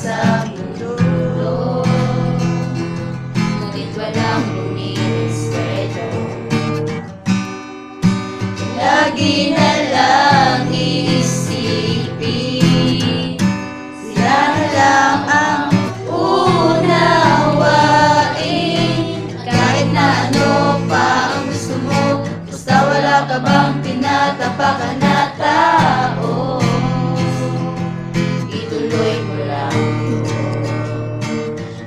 sa mundo, ngunit walang rumirespeto. Lagi na lang iisipin, sila na lang ang unawain. Kahit na ano pa ang gusto mo, basta wala ka bang tinatapakan na tao, ituloy mo lang ito.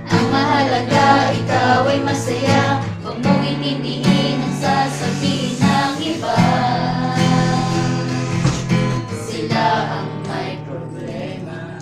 Ang mahalaga, ikaw ay masaya. Huwag mong intindihin ang sasabihin ng iba. Sila ang may problema.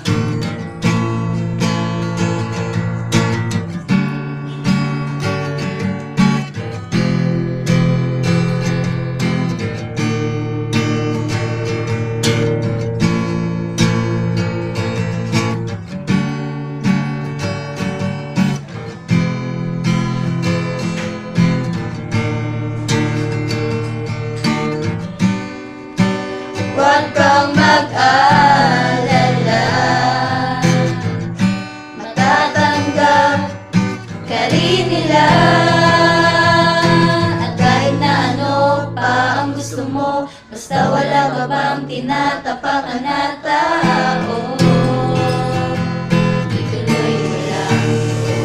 Huwag kang mag-alala, matatanggap ka rin nila. At kahit na ano pa ang gusto mo, basta wala ka bang tinatapakan na tao, ituloy mo lang ito.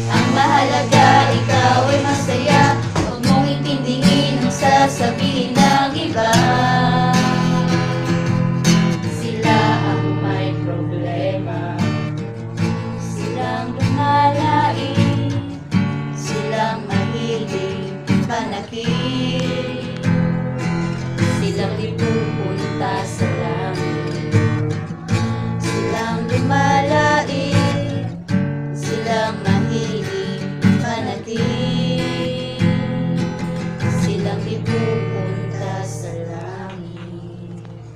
Ang mahalaga, ikaw ay masaya. Huwag mong intindihin ang sasabihin ng iba. Sila ang may problema. Silang lumalain, silang mahilig manakit.